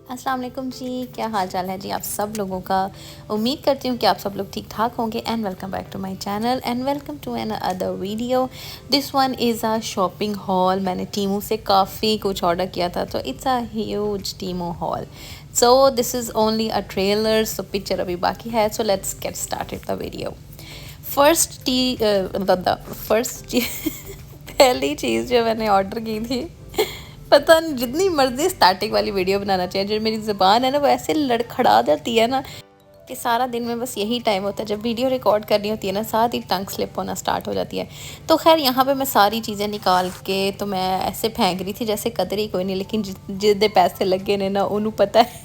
अस्सलाम वालेकुम जी, क्या हाल चाल है जी आप सब लोगों का। उम्मीद करती हूँ कि आप सब लोग ठीक ठाक होंगे। And welcome back to my channel and welcome to another video. This one is a shopping haul. मैंने टीमू से काफ़ी कुछ ऑर्डर किया था, तो it's a huge Temu haul. So this is only a trailer, so picture अभी बाकी है। So let's get started the video. First पहली चीज़ जो मैंने ऑर्डर की थी, पता नहीं जितनी मर्जी स्टैटिक वाली वीडियो बनाना चाहिए, जो मेरी ज़बान है ना वो ऐसे लड़खड़ा जाती है ना कि सारा दिन में बस यही टाइम होता है जब वीडियो रिकॉर्ड करनी होती है ना, साथ ही टंग स्लिप होना स्टार्ट हो जाती है। तो खैर यहाँ पे मैं सारी चीज़ें निकाल के तो मैं ऐसे फेंक रही थी जैसे कदर ही कोई नहीं, लेकिन जितने पैसे लगे ने ना उन्होंने पता है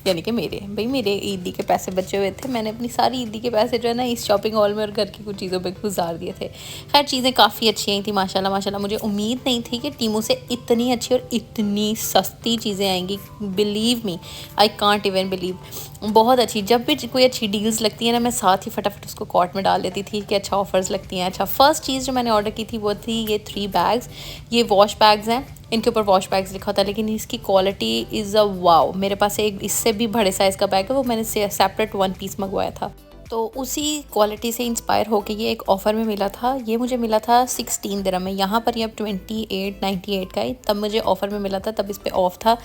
यानी कि मेरे ईदी के पैसे बचे हुए थे। मैंने अपनी सारी ईदी के पैसे जो है ना इस शॉपिंग हॉल में और घर की कुछ चीज़ों पे गुजार दिए थे। खैर चीज़ें काफ़ी अच्छी आई थी माशाल्लाह माशाल्लाह। मुझे उम्मीद नहीं थी कि टीमू से इतनी अच्छी और इतनी सस्ती चीज़ें आएंगी। Believe me, I can't even believe. बहुत अच्छी, जब भी कोई अच्छी डील्स लगती है ना मैं साथ ही फटाफट उसको कॉर्ट में डाल देती थी कि अच्छा ऑफर्स लगती हैं। अच्छा, फर्स्ट चीज़ जो मैंने ऑर्डर की थी वो थी ये 3 बैग्स। ये वॉश बैग्स हैं, इनके ऊपर वॉश बैग्स लिखा होता है, लेकिन इसकी क्वालिटी इज़ अ वाओ। मेरे पास एक इससे भी बड़े साइज़ का बैग है, वो मैंने सेपरेट 1 पीस मंगवाया था। तो उसी क्वालिटी से इंस्पायर होके ये एक ऑफ़र में मिला था। ये मुझे मिला था 16 दिरहम में। यहाँ पर ये अब 28.98 का है, तब मुझे ऑफ़र में मिला था, तब इस पे ऑफ था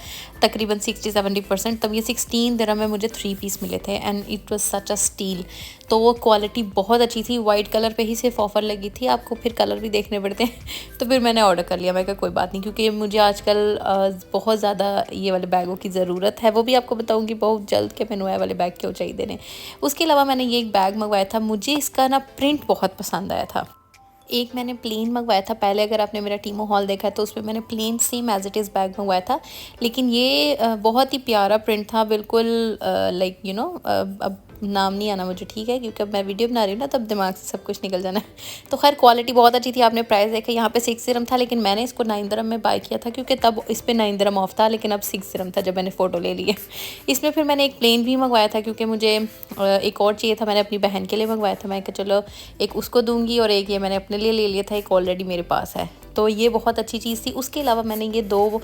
तकरीबन 60-70%। तब ये 16 दिरहम में मुझे 3 पीस मिले थे and it was such a steel. तो वो क्वालिटी बहुत अच्छी थी। वाइट कलर पे ही सिर्फ ऑफ़र लगी थी, आपको फिर कलर भी देखने पड़ते हैं तो फिर मैंने ऑर्डर कर लिया। मैं कहा कोई बात नहीं, क्योंकि मुझे आजकल बहुत ज़्यादा ये वाले बैगों की ज़रूरत है। वो भी आपको बताऊँगी बहुत जल्द कि मैंने वाले बैग क्यों चाहिए ने। उसके अलावा मैंने ये एक बैग मंगवाया था, मुझे इसका ना प्रिंट बहुत पसंद आया था। एक मैंने प्लेन मंगवाया था पहले, अगर आपने मेरा टीमो हॉल देखा है तो उसमें मैंने plain same as it is bag मंगवाया था। लेकिन ये बहुत ही प्यारा प्रिंट था, बिल्कुल लाइक यू नो, अब नाम नहीं आना मुझे, ठीक है, क्योंकि अब मैं वीडियो बना रही हूँ ना तब दिमाग से सब कुछ निकल जाना है। तो खैर क्वालिटी बहुत अच्छी थी। आपने प्राइस देखा, यहाँ पे 6 दिरहम था, लेकिन मैंने इसको 9 दिरहम में बाय किया था, क्योंकि तब इस पर 9 दिरहम ऑफ था, लेकिन अब 6 दिरहम था जब मैंने फ़ोटो ले लिए। इसमें फिर मैंने एक प्लेन भी मंगवाया था, क्योंकि मुझे एक और चाहिए था। मैंने अपनी बहन के लिए मंगवाया था, मैं कहा चलो एक उसको दूंगी और एक ये मैंने अपने लिए ले लिया था, एक ऑलरेडी मेरे पास है। तो ये बहुत अच्छी चीज़ थी। उसके अलावा मैंने ये 2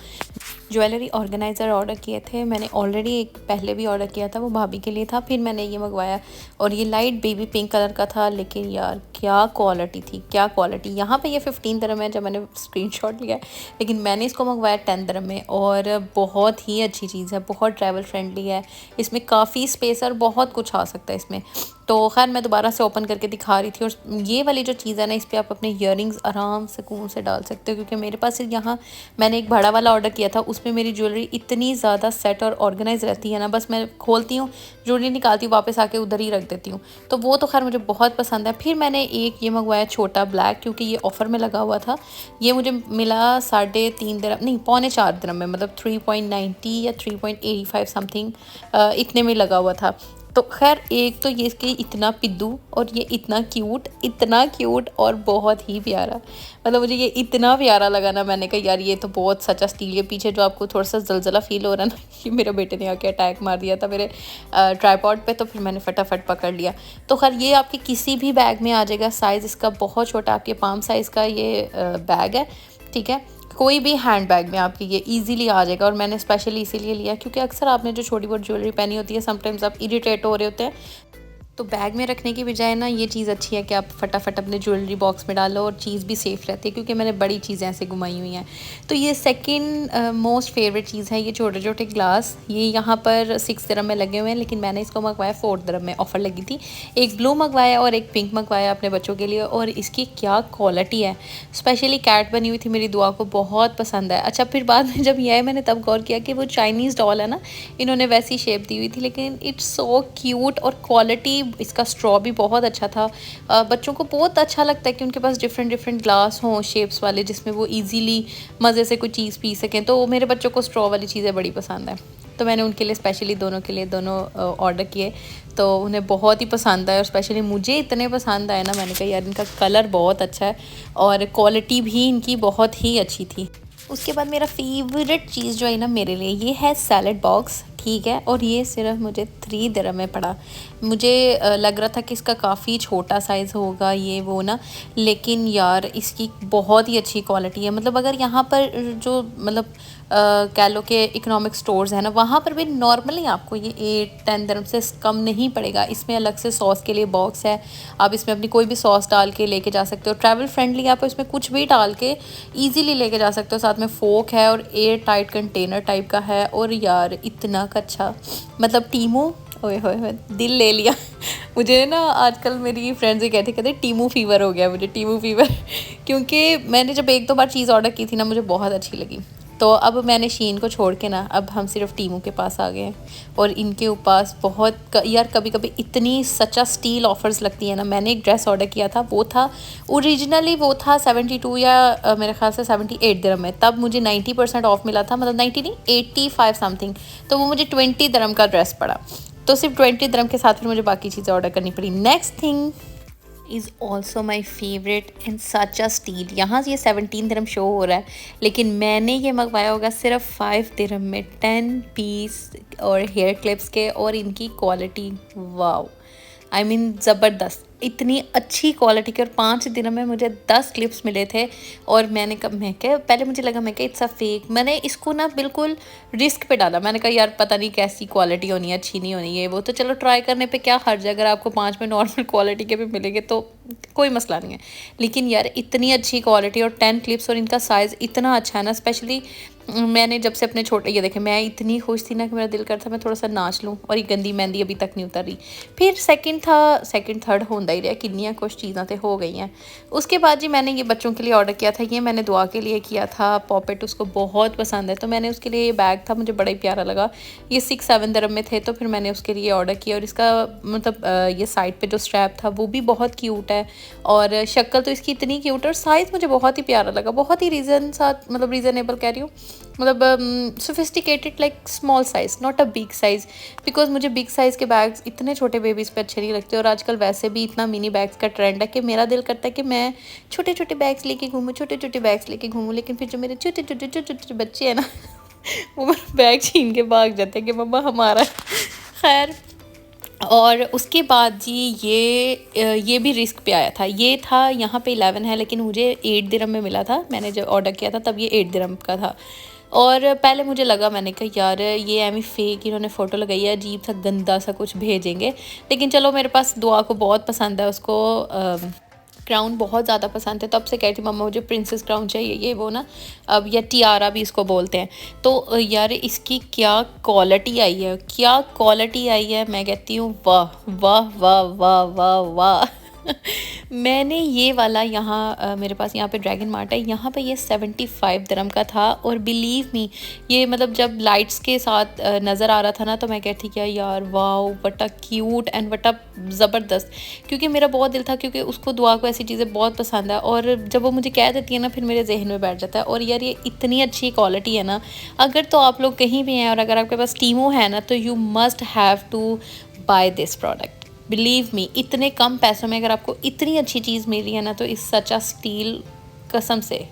ज्वेलरी ऑर्गेनाइज़र ऑर्डर किए थे। मैंने ऑलरेडी एक पहले भी ऑर्डर किया था, वो भाभी के लिए था, फिर मैंने ये मंगवाया और ये लाइट बेबी पिंक कलर का था। लेकिन यार क्या क्वालिटी थी, क्या क्वालिटी। यहाँ पे ये 15 दिरहम है जब मैंने स्क्रीनशॉट लिया, लेकिन मैंने इसको मंगवाया 10 दिरहम में। और बहुत ही अच्छी चीज़ है, बहुत ट्रैवल फ्रेंडली है। इसमें काफ़ी स्पेस और बहुत कुछ आ सकता है इसमें। तो खैर मैं दोबारा से ओपन करके दिखा रही थी, और ये वाली जो चीज़ है ना, इस पर आप अपने ईयरिंग्स आराम सुकून से डाल सकते हो। क्योंकि मेरे पास यहाँ मैंने एक बड़ा वाला ऑर्डर किया था, उसमें मेरी ज्वेलरी इतनी ज़्यादा सेट और ऑर्गेनाइज रहती है ना, बस मैं खोलती हूँ, ज्वेलरी निकालती हूँ, वापस आके उधर ही रख देती हूँ। तो वो तो खैर मुझे बहुत पसंद है। फिर मैंने एक ये मंगवाया छोटा ब्लैक, क्योंकि ये ऑफ़र में लगा हुआ था। ये मुझे मिला 3.5 दिरहम, नहीं 3.25 दिरहम में, मतलब 3.90 या 3.85 समथिंग इतने में लगा हुआ था। तो खैर एक तो ये इसके इतना पिद्दू और ये इतना क्यूट और बहुत ही प्यारा, मतलब मुझे ये इतना प्यारा लगा ना, मैंने कहा यार ये तो बहुत सच्चा स्टील है। पीछे जो आपको थोड़ा सा जलजला फील हो रहा है ना, ये मेरे बेटे ने आके अटैक मार दिया था मेरे ट्राइपॉड पे, तो फिर मैंने फटाफट पकड़ लिया। तो खैर ये आपके किसी भी बैग में आ जाएगा। साइज़ इसका बहुत छोटा, आपके पाम साइज़ का ये बैग है, ठीक है। कोई भी हैंड बैग में आपके ये इजीली आ जाएगा। और मैंने स्पेशली इसीलिए लिया क्योंकि अक्सर आपने जो छोटी बहुत ज्वेलरी पहनी होती है, समटाइम्स आप इरिटेट हो रहे होते हैं, तो बैग में रखने की बजाय ना ये चीज़ अच्छी है कि आप फटाफट अपने ज्वेलरी बॉक्स में डालो और चीज़ भी सेफ़ रहती है। क्योंकि मैंने बड़ी चीज़ें ऐसे घुमाई हुई हैं। तो ये सेकंड मोस्ट फेवरेट चीज़ है, ये छोटे छोटे ग्लास। ये यहाँ पर 6 दिरहम में लगे हुए हैं, लेकिन मैंने इसको मंगवाया 4 दिरहम में, ऑफ़र लगी थी। एक ब्लू मंगवाया और एक पिंक मंगवाया अपने बच्चों के लिए। और इसकी क्या क्वालिटी है, स्पेशली कैट बनी हुई थी, मेरी दुआ को बहुत पसंद है। अच्छा, फिर बाद में जब ये आए मैंने तब गौर किया कि वो चाइनीज़ डॉल है ना, इन्होंने वैसी शेप दी हुई थी, लेकिन इट्स सो क्यूट। और क्वालिटी इसका स्ट्रॉ भी बहुत अच्छा था। बच्चों को बहुत अच्छा लगता है कि उनके पास डिफरेंट डिफरेंट ग्लास हों शेप्स वाले, जिसमें वो इजीली मज़े से कोई चीज़ पी सकें। तो मेरे बच्चों को स्ट्रॉ वाली चीज़ें बड़ी पसंद है, तो मैंने उनके लिए स्पेशली दोनों के लिए दोनों ऑर्डर किए। तो उन्हें बहुत ही पसंद आए और स्पेशली मुझे इतने पसंद आए ना, मैंने कहा यार इनका कलर बहुत अच्छा है और क्वालिटी भी इनकी बहुत ही अच्छी थी। उसके बाद मेरा फेवरेट चीज़ जो है ना मेरे लिए, ये है सैलड बॉक्स। ठीक है। और ये सिर्फ मुझे 3 दिरहम में पड़ा। मुझे लग रहा था कि इसका काफ़ी छोटा साइज़ होगा ये वो ना, लेकिन यार इसकी बहुत ही अच्छी क्वालिटी है। मतलब अगर यहाँ पर जो मतलब कह लो कि इकोनॉमिक स्टोर्स है ना, वहाँ पर भी नॉर्मली आपको ये 8-10 दिरहम से कम नहीं पड़ेगा। इसमें अलग से सॉस के लिए बॉक्स है, आप इसमें अपनी कोई भी सॉस डाल के लेके जा सकते हो। ट्रैवल फ्रेंडली, आप इसमें कुछ भी डाल के ईजीली लेके जा सकते हो। साथ में फोक है और एयर टाइट कंटेनर टाइप का है। और यार इतना अच्छा, मतलब टीमू, ओए होए दिल ले लिया। मुझे ना आजकल मेरी फ्रेंड्स ये कहते टीमू फीवर हो गया, मुझे टीमू फीवर। क्योंकि मैंने जब 1-2 बार चीज़ ऑर्डर की थी ना, मुझे बहुत अच्छी लगी। तो अब मैंने शीन को छोड़ के ना, अब हम सिर्फ टीमू के पास आ गए हैं। और इनके पास बहुत यार कभी कभी इतनी सच्चा स्टील ऑफर्स लगती है ना। मैंने एक ड्रेस ऑर्डर किया था, वो था ओरिजिनली वो था 72 या मेरे ख्याल से 78 दिरहम में। तब मुझे 90% ऑफ मिला था, मतलब 90 नहीं 85 समथिंग। तो वो मुझे 20 दिरहम का ड्रेस पड़ा। तो सिर्फ 20 दिरहम के साथ फिर मुझे बाकी चीज़ें ऑर्डर करनी पड़ी। Next thing is also my favourite in such a steel. यहाँ से ये 17 दिरहम शो हो रहा है, लेकिन मैंने ये मंगवाया होगा सिर्फ 5 दिरहम में 10 पीस और हेयर क्लिप्स के। और इनकी क्वालिटी वाओ, आई मीन ज़बरदस्त, इतनी अच्छी क्वालिटी के। और 5 दिनों में मुझे 10 क्लिप्स मिले थे। और मैं क्या पहले मुझे लगा, मैं क्या इट्स अ फेक। मैंने इसको ना बिल्कुल रिस्क पे डाला। मैंने कहा यार पता नहीं कैसी क्वालिटी होनी है, अच्छी नहीं होनी है वो, तो चलो ट्राई करने पे क्या हर्ज है। अगर आपको 5 में नॉर्मल क्वालिटी के भी मिलेंगे तो कोई मसला नहीं है। लेकिन यार इतनी अच्छी क्वालिटी और 10 क्लिप्स, और इनका साइज़ इतना अच्छा है ना। स्पेशली मैंने जब से अपने छोटे, ये देखे मैं इतनी खुश थी ना कि मेरा दिल करता मैं थोड़ा सा नाच लूँ। और ये गंदी मेहंदी अभी तक नहीं उतर रही। फिर सेकंड थर्ड होता ही रहा, कितनी कुछ चीज़ें तो हो गई हैं। उसके बाद जी मैंने ये बच्चों के लिए ऑर्डर किया था। ये मैंने दुआ के लिए किया था। पॉपेट उसको बहुत पसंद है, तो मैंने उसके लिए ये बैग था, मुझे बड़ा ही प्यारा लगा। ये 6-7 दिरहम में थे, तो फिर मैंने उसके लिए ऑर्डर किया। और इसका मतलब ये साइड पे जो स्ट्रैप था वो भी बहुत क्यूट है। और शक्ल तो इसकी इतनी क्यूट है, और साइज़ मुझे बहुत ही प्यारा लगा। बहुत ही रीज़नेबल कह रही हूँ, मतलब sophisticated, like small size, not a big size. Because मुझे बिग साइज़ के बैग्स इतने छोटे बेबीज़ पे अच्छे नहीं लगते। और आजकल वैसे भी इतना मिनी बैग्स का ट्रेंड है कि मेरा दिल करता है कि मैं छोटे छोटे बैग्स लेके घूमूँ, छोटे छोटे बैग्स लेके घूमूँ। लेकिन फिर जो मेरे छोटे छोटे छोटे छोटे बच्चे हैं ना, वो मेरा बैग छीन के भाग जाते हैं कि मम्मा हमारा। खैर, और उसके बाद जी ये भी रिस्क पे आया था। ये था यहाँ पे 11 है, लेकिन मुझे 8 दिरहम में मिला था। मैंने जब ऑर्डर किया था तब ये 8 दिरहम का था। और पहले मुझे लगा, मैंने कहा यार ये एमी फेक, इन्होंने फ़ोटो लगाई है, अजीब सा गंदा सा कुछ भेजेंगे। लेकिन चलो, मेरे पास दुआ को बहुत पसंद है, उसको क्राउन बहुत ज़्यादा पसंद है। तब से कहती मम्मा मुझे प्रिंसेस क्राउन चाहिए, ये वो ना, अब या टियारा भी इसको बोलते हैं। तो यार इसकी क्या क्वालिटी आई है, क्या क्वालिटी आई है, मैं कहती हूँ वाह वाह वाह वाह वाह वाह। मैंने ये वाला यहाँ मेरे पास यहाँ पे ड्रैगन मार्ट है, यहाँ पे ये 75 दिरहम का था। और बिलीव मी, ये मतलब जब लाइट्स के साथ नज़र आ रहा था ना, तो मैं कहती क्या यार वाओ, वटा क्यूट एंड वटा ज़बरदस्त। क्योंकि मेरा बहुत दिल था, क्योंकि उसको दुआ को ऐसी चीज़ें बहुत पसंद है। और जब वो मुझे कह देती है ना, फिर मेरे जहन में बैठ जाता है। और यार ये इतनी अच्छी क्वालिटी है ना, अगर तो आप लोग कहीं भी हैं और अगर आपके पास टीमो है ना, तो you must have to buy this product. Believe me, इतने कम पैसों में अगर आपको इतनी अच्छी चीज़ मिल रही है ना, तो इस सच अ स्टील, कसम से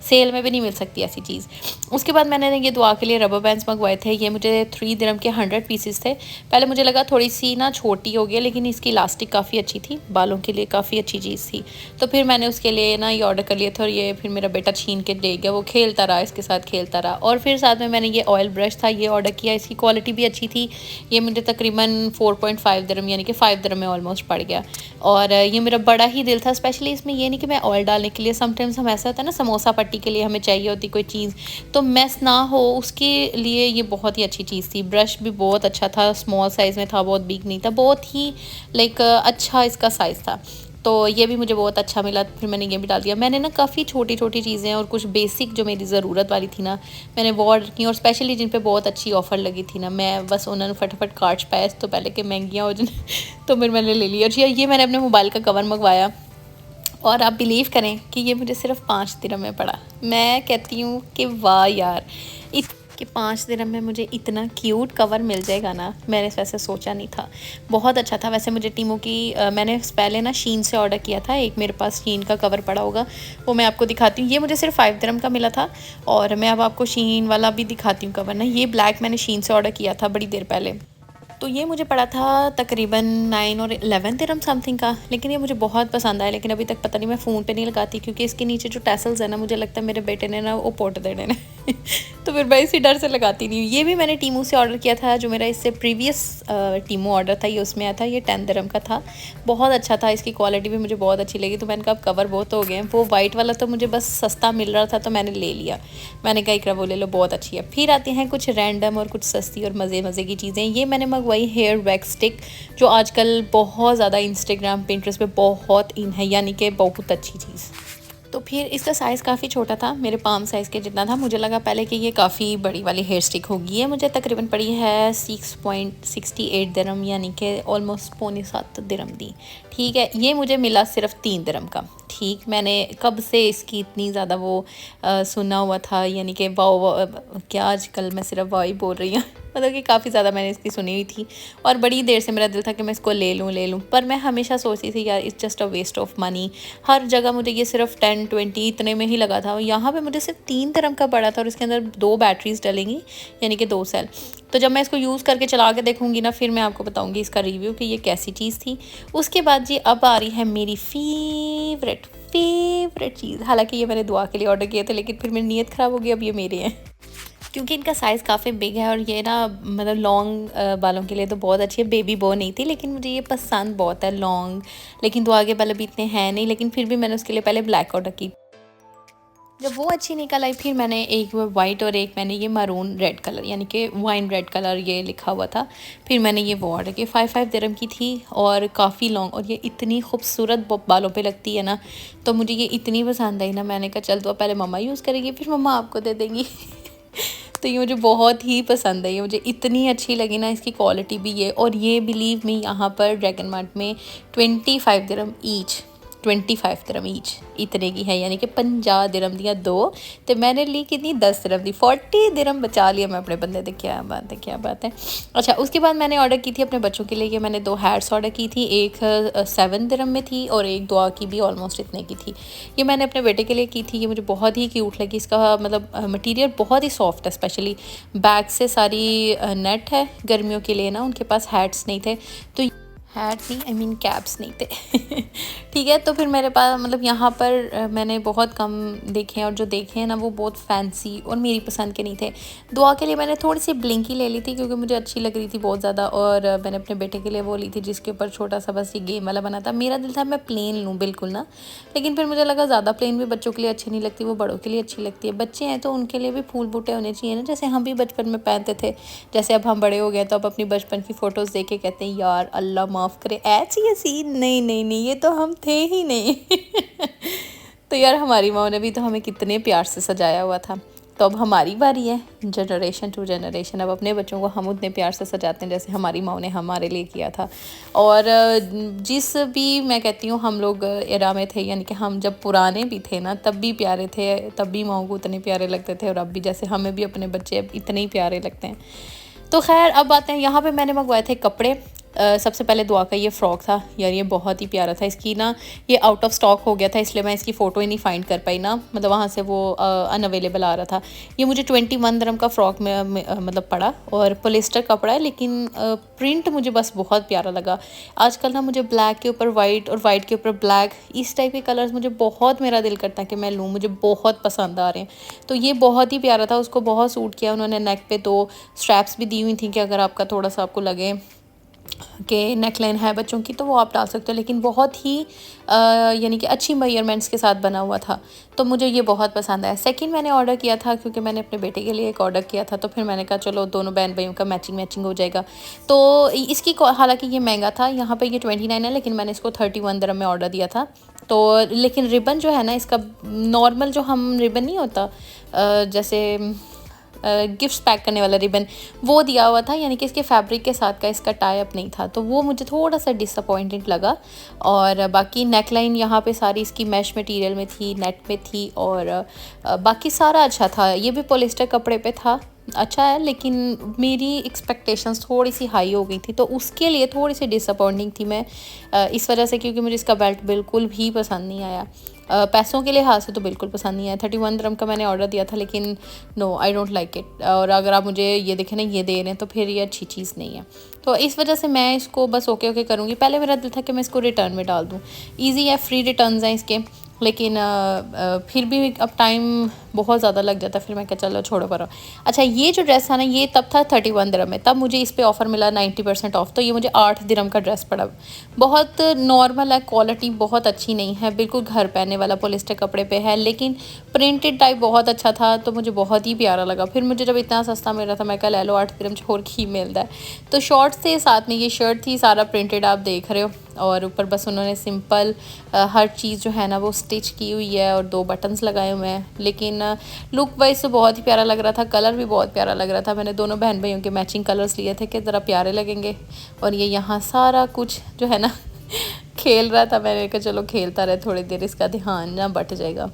सेल में भी नहीं मिल सकती ऐसी चीज़। उसके बाद मैंने ये दुआ के लिए रबर बैंड्स मंगवाए थे। ये मुझे 3 दिरहम के 100 पीसेस थे। पहले मुझे लगा थोड़ी सी ना छोटी हो गई, लेकिन इसकी इलास्टिक काफ़ी अच्छी थी, बालों के लिए काफ़ी अच्छी चीज़ थी। तो फिर मैंने उसके लिए ना ये ऑर्डर कर लिया था। और ये फिर मेरा बेटा छीन के दे गया, वो खेलता रहा, इसके साथ खेलता रहा। और फिर साथ में मैंने ये ऑयल ब्रश था, ये ऑर्डर किया। इसकी क्वालिटी भी अच्छी थी। ये मुझे तकरीबन 4.5 दिरहम यानी कि 5 दिरहम में ऑलमोस्ट पड़ गया। और ये मेरा बड़ा ही दिल था, स्पेशली इसमें ये नहीं कि मैं ऑयल डालने के लिए, समटाइम्स हम ऐसा होता है ना, समोसा पट्टी के लिए हमें चाहिए होती कोई चीज़, तो मैस ना हो, उसके लिए ये बहुत ही अच्छी चीज़ थी। ब्रश भी बहुत अच्छा था, स्मॉल साइज़ में था, बहुत बिग नहीं था, बहुत ही लाइक अच्छा इसका साइज़ था। तो ये भी मुझे बहुत अच्छा मिला। फिर मैंने ये भी डाल दिया। मैंने ना काफ़ी छोटी छोटी चीज़ें और कुछ बेसिक जो मेरी ज़रूरत वाली थी ना, मैंने वो ऑर्डर की। और स्पेशली जिन पे बहुत अच्छी ऑफ़र लगी थी ना, मैं बस उन्होंने फटाफट कार्ड्स पाया तो पहले कि महंगियाँ हो जाए। तो फिर मैंने ले लिया। और ये मैंने अपने मोबाइल का कवर मंगवाया, और आप बिलीव करें कि ये मुझे सिर्फ 5 दिरहम में पड़ा। मैं कहती हूँ कि वाह यार, कि 5 दिरहम में मुझे इतना क्यूट कवर मिल जाएगा ना, मैंने वैसे सोचा नहीं था। बहुत अच्छा था। वैसे मुझे टीमू की मैंने पहले ना शीन से ऑर्डर किया था, एक मेरे पास शीन का कवर पड़ा होगा, वो मैं आपको दिखाती हूँ। ये मुझे सिर्फ 5 दिरहम का मिला था। और मैं अब आपको शीन वाला भी दिखाती हूँ कवर ना। ये ब्लैक मैंने शीन से ऑर्डर किया था बड़ी देर पहले, तो ये मुझे पड़ा था तकरीबन 9 और 11 दिरहम समथिंग का। लेकिन ये मुझे बहुत पसंद आया, लेकिन अभी तक पता नहीं मैं फ़ोन पे नहीं लगाती, क्योंकि इसके नीचे जो टैसल्स है ना, मुझे लगता है मेरे बेटे ने ना वो पोट देने ने तो फिर मैं इसी डर से लगाती नहीं हूँ। ये भी मैंने टीमू से ऑर्डर किया था, जो मेरा इससे प्रीवियस टीमू ऑर्डर था, ये उसमें आया था। ये 10 दिरहम का था, बहुत अच्छा था। इसकी क्वालिटी भी मुझे बहुत अच्छी लगी, तो मैंने कहा अब कवर बहुत हो गए हैं। वो वाइट वाला तो मुझे बस सस्ता मिल रहा था, तो मैंने ले लिया। मैंने कहा इकरा वो ले लो, बहुत अच्छी है। फिर आते हैं कुछ रैंडम और कुछ सस्ती और मज़े मज़े की चीज़ें। ये मैंने मंगवाई हेयर वैक्स स्टिक, जो आजकल बहुत ज़्यादा इंस्टाग्राम पिंटरेस्ट पे बहुत इन है, यानी कि बहुत अच्छी चीज़। तो फिर इसका साइज़ काफ़ी छोटा था, मेरे पाम साइज़ के जितना था। मुझे लगा पहले कि ये काफ़ी बड़ी वाली हेयर स्टिक होगी। ये मुझे तकरीबन पड़ी है 6.68 दिरहम, यानी कि ऑलमोस्ट 6.25 दिरहम दी। ठीक है, ये मुझे मिला सिर्फ 3 दिरहम का। ठीक, मैंने कब से इसकी इतनी ज़्यादा वो सुना हुआ था, यानी कि वाओ, क्या आजकल मैं सिर्फ वाओ ही बोल रही हूँ मतलब कि काफ़ी ज़्यादा मैंने इसकी सुनी हुई थी, और बड़ी देर से मेरा दिल था कि मैं इसको ले लूँ। पर मैं हमेशा सोचती थी यार it's just a waste of money. हर जगह मुझे ये सिर्फ 10-20 इतने में ही लगा था, यहाँ पे मुझे सिर्फ 3 दिरहम का पड़ा था, और इसके अंदर 2 बैटरीज डलेंगी, यानी कि 2 सेल। तो जब मैं इसको यूज़ करके चला के देखूँगी ना, फिर मैं आपको बताऊँगी इसका रिव्यू कि ये कैसी चीज़ थी। उसके बाद जी अब आ रही है मेरी फेवरेट चीज़। हालांकि ये मैंने दुआ के लिए ऑर्डर किए थे, लेकिन फिर मेरी नीयत ख़राब हो गई, अब ये मेरे हैं क्योंकि इनका साइज़ काफ़ी बिग है, और ये ना मतलब लॉन्ग बालों के लिए तो बहुत अच्छी है। बेबी बो नहीं थी, लेकिन मुझे ये पसंद बहुत है लॉन्ग, लेकिन दुआ के बाल भी इतने हैं नहीं, लेकिन फिर भी मैंने उसके लिए पहले ब्लैक ऑर्डर की। जब वो अच्छी निकल आई, फिर मैंने एक वाइट और एक मैंने ये मरून रेड कलर, यानी कि वाइन रेड कलर ये लिखा हुआ था, फिर मैंने ये वो ऑर्डर की। 5 दिरहम की थी और काफ़ी लॉन्ग, और ये इतनी खूबसूरत बालों पे लगती है ना, तो मुझे ये इतनी पसंद आई ना, मैंने कहा चल तो पहले मम्मा यूज़ करेगी, फिर मम्मा आपको दे देंगी तो ये मुझे बहुत ही पसंद है, ये मुझे इतनी अच्छी लगी ना, इसकी क्वालिटी भी ये। और ये बिलीव मी, यहाँ पर ड्रैगन मार्ट में 25 दिरहम ईच, 25 दिरहम ईच इतने की है, यानी कि 50 दिरहम दिया 2, तो मैंने ली कितनी 10 दिरहम दी, 40 दिरहम बचा लिया मैं अपने बंदे से। क्या बात है, क्या बात है। अच्छा, उसके बाद मैंने ऑर्डर की थी अपने बच्चों के लिए, ये मैंने 2 हैट्स ऑर्डर की थी, एक 7 दिरहम में थी और एक दुआ की भी ऑलमोस्ट इतने की थी। ये मैंने अपने बेटे के लिए की थी, ये मुझे बहुत ही क्यूट लगी। इसका मतलब मटीरियल बहुत ही सॉफ्ट है, स्पेशली बैक से सारी नेट है गर्मियों के लिए ना, उनके पास हैट्स नहीं थे, तो हैट नहीं, आई मीन कैप्स नहीं थे ठीक है, तो फिर मेरे पास मतलब यहाँ पर मैंने बहुत कम देखे हैं, और जो देखे हैं ना वो बहुत फैंसी और मेरी पसंद के नहीं थे। दुआ के लिए मैंने थोड़ी सी ब्लिंकी ले ली थी, क्योंकि मुझे अच्छी लग रही थी बहुत ज़्यादा, और मैंने अपने बेटे के लिए वो ली थी जिसके ऊपर छोटा सा बस ये गेम वाला बना था। मेरा दिल था मैं प्लेन लूँ बिल्कुल ना, लेकिन फिर मुझे लगा ज़्यादा प्लेन भी बच्चों के लिए अच्छी नहीं लगती, वो बड़ों के लिए अच्छी लगती है। बच्चे हैं तो उनके लिए भी फूल बूटे होने चाहिए ना, जैसे हम भी बचपन में पहनते थे। जैसे अब हम बड़े हो गए तो अब अपनी बचपन की फ़ोटोज़ देख के कहते हैं यार अल्लाह माफ़ करे, ऐसी नहीं, ये तो हम थे ही नहीं तो यार हमारी माँ ने भी तो हमें कितने प्यार से सजाया हुआ था, तो अब हमारी बारी है, जनरेशन टू जनरेशन अब अपने बच्चों को हम उतने प्यार से सजाते हैं जैसे हमारी माँ ने हमारे लिए किया था। और जिस भी मैं कहती हूँ हम लोग एरा में थे, यानी कि हम जब पुराने भी थे ना तब भी प्यारे थे, तब भी माँ को उतने प्यारे लगते थे, और अब भी जैसे हमें भी अपने बच्चे अब इतने ही प्यारे लगते हैं। तो खैर अब आते हैं यहाँ पे मैंने मंगवाए थे कपड़े। सबसे पहले दुआ का ये फ़्रॉक था यार, ये बहुत ही प्यारा था। इसकी ना ये आउट ऑफ स्टॉक हो गया था, इसलिए मैं इसकी फ़ोटो ही नहीं फाइंड कर पाई ना, मतलब वहाँ से वो अनअवेलेबल आ रहा था। ये मुझे 21 दिरहम का फ़्रॉक में मतलब पड़ा, और पॉलिस्टर कपड़ा है, लेकिन प्रिंट मुझे बस बहुत प्यारा लगा। आजकल ना मुझे ब्लैक के ऊपर वाइट और वाइट के ऊपर ब्लैक, इस टाइप के कलर्स मुझे बहुत, मेरा दिल करता है कि मैं लूँ, मुझे बहुत पसंद आ रहे हैं। तो ये बहुत ही प्यारा था, उसको बहुत सूट किया। उन्होंने नेक पे 2 स्ट्रैप्स भी दी हुई थी कि अगर आपका थोड़ा सा आपको लगे कि नेकलाइन है बच्चों की तो वो आप डाल सकते हो, लेकिन बहुत ही यानी कि अच्छी मेजरमेंट्स के साथ बना हुआ था, तो मुझे ये बहुत पसंद आया। सेकंड मैंने ऑर्डर किया था क्योंकि मैंने अपने बेटे के लिए एक ऑर्डर किया था, तो फिर मैंने कहा चलो दोनों बहन भाइयों का मैचिंग हो जाएगा। तो इसकी हालांकि ये महंगा था, यहाँ पे ये 29 है, लेकिन मैंने इसको 31 दिरहम में ऑर्डर दिया था। तो लेकिन रिबन जो है ना इसका, नॉर्मल जो हम रिबन नहीं होता जैसे गिफ्ट्स पैक करने वाला रिबन, वो दिया हुआ था, यानी कि इसके फैब्रिक के साथ का इसका टाई अप नहीं था, तो वो मुझे थोड़ा सा डिसअपॉइंटेड लगा। और बाकी नेकलाइन यहाँ पे सारी इसकी मैश मटेरियल में थी, नेट में थी, और बाकी सारा अच्छा था। ये भी पॉलिस्टर कपड़े पे था, अच्छा है, लेकिन मेरी एक्सपेक्टेशंस थोड़ी सी हाई हो गई थी, तो उसके लिए थोड़ी सी डिसअपॉइंटिंग थी मैं इस वजह से, क्योंकि मुझे इसका बेल्ट बिल्कुल भी पसंद नहीं आया। पैसों के लिहाज से तो बिल्कुल पसंद नहीं आया। 31 दिरहम का मैंने ऑर्डर दिया था, लेकिन no, I don't like it. और अगर आप मुझे ये देखें ना, ये दे रहे हैं, तो फिर ये अच्छी चीज़ नहीं है। तो इस वजह से मैं इसको बस ओके ओके करूँगी। पहले मेरा दिल था कि मैं इसको रिटर्न में डाल दूँ, ईजी है, फ्री रिटर्न्स हैं इसके, लेकिन फिर भी अब टाइम बहुत ज़्यादा लग जाता है, फिर मैं क्या, चलो छोड़ो करो। अच्छा, ये जो ड्रेस था ना, ये तब था 31 दिरहम में, तब मुझे इस पे ऑफ़र मिला 90% ऑफ, तो ये मुझे 8 दिरहम का ड्रेस पड़ा। बहुत नॉर्मल है, क्वालिटी बहुत अच्छी नहीं है, बिल्कुल घर पहनने वाला पॉलिस्टर कपड़े पे है, लेकिन प्रिंटेड टाइप बहुत अच्छा था, तो मुझे बहुत ही प्यारा लगा। फिर मुझे जब इतना सस्ता मिल रहा था, मैं कहा ले लो, 8 दिरहम छोड़ के ही मिलता है। तो शॉर्ट्स थे, साथ में ये शर्ट थी, सारा प्रिंटेड आप देख रहे हो, और ऊपर बस उन्होंने सिंपल हर चीज़ जो है ना वो स्टिच की हुई है, और 2 बटन्स लगाए हुए हैं, लेकिन लुक वाइज तो बहुत ही प्यारा लग रहा था, कलर भी बहुत प्यारा लग रहा था। मैंने दोनों बहन भाइयों के मैचिंग कलर्स लिए थे कि ज़रा प्यारे लगेंगे। और ये यहाँ सारा कुछ जो है ना खेल रहा था, मैंने कहा चलो खेलता रहे थोड़ी देर, इसका ध्यान ना बट जाएगा।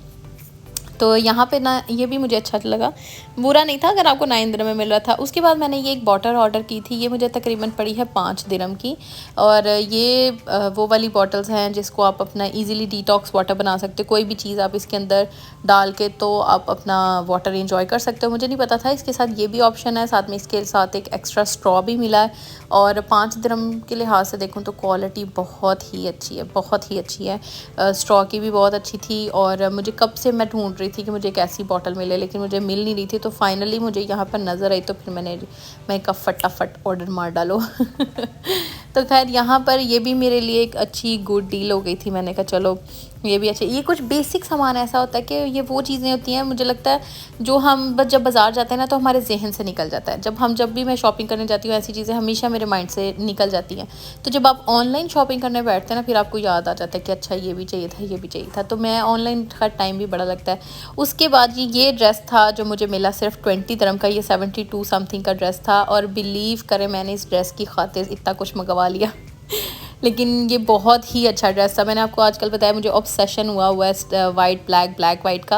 तो यहाँ पे ना ये भी मुझे अच्छा लगा, बुरा नहीं था अगर आपको 9 दिरहम में मिल रहा था। उसके बाद मैंने ये एक बॉटल ऑर्डर की थी, ये मुझे तकरीबन पड़ी है 5 दिरहम की। और ये वो वाली बॉटल्स हैं जिसको आप अपना इजीली डिटॉक्स वाटर बना सकते हो, कोई भी चीज़ आप इसके अंदर डाल के तो आप अपना वाटर इंजॉय कर सकते हो। मुझे नहीं पता था इसके साथ ये भी ऑप्शन है, साथ में इसके साथ एक एक्स्ट्रा स्ट्रॉ भी मिला है। और 5 दिरहम के लिहाज से देखूँ तो क्वालिटी बहुत ही अच्छी है, बहुत ही अच्छी है। स्ट्रॉ की भी बहुत अच्छी थी, और मुझे कब से मैं ढूंढ रही थी कि मुझे एक ऐसी बॉटल मिले, लेकिन मुझे मिल नहीं रही थी। तो फाइनली मुझे यहाँ पर नज़र आई, तो फिर मैं कहा फटाफट ऑर्डर मार डालो तो खैर यहाँ पर ये भी मेरे लिए एक अच्छी गुड डील हो गई थी। मैंने कहा चलो ये भी अच्छा। ये कुछ बेसिक सामान ऐसा होता है कि ये वो चीज़ें होती हैं, मुझे लगता है जो हम बस जब बाज़ार जाते हैं ना, तो हमारे जहन से निकल जाता है। जब भी मैं शॉपिंग करने जाती हूँ, ऐसी चीज़ें हमेशा मेरे माइंड से निकल जाती हैं। तो जब आप ऑनलाइन शॉपिंग करने बैठते हैं ना, फिर आपको याद आ जाता है कि अच्छा ये भी चाहिए था, ये भी चाहिए था। तो मैं ऑनलाइन का टाइम भी बड़ा लगता है। उसके बाद ये ड्रेस था जो मुझे मिला सिर्फ 20 दिरहम का, ये 72 समथिंग का ड्रेस था। और बिलीव करें, मैंने इस ड्रेस की खातिर इतना कुछ मंगवा लिया लेकिन ये बहुत ही अच्छा ड्रेस था। मैंने आपको आजकल बताया, मुझे ऑब्सेशन हुआ है वाइट ब्लैक ब्लैक वाइट का।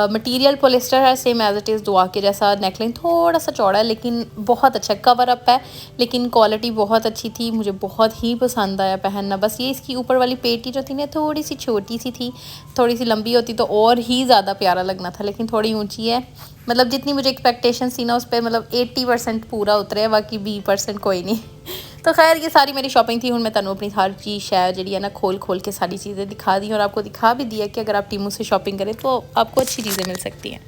मटेरियल पॉलिस्टर है, सेम एज इट इज़ दुआ के जैसा। नेकलाइन थोड़ा सा चौड़ा है, लेकिन बहुत अच्छा कवर अप है, लेकिन क्वालिटी बहुत अच्छी थी। मुझे बहुत ही पसंद आया पहनना। बस ये इसकी ऊपर वाली पेटी जो थी ना, थोड़ी सी छोटी सी थी, थोड़ी सी लंबी होती तो और ही ज़्यादा प्यारा लगना था, लेकिन थोड़ी ऊँची है। मतलब जितनी मुझे एक्सपेक्टेशन थी ना, उस पर मतलब 80% पूरा उतरे, बाकी 20% कोई नहीं तो खैर ये सारी मेरी शॉपिंग थी। हूँ मैं तुहानू अपनी हर चीज़ शायद जी है ना खोल खोल के सारी चीज़ें दिखा दी, और आपको दिखा भी दिया कि अगर आप टीमू से शॉपिंग करें तो आपको अच्छी चीज़ें मिल सकती हैं।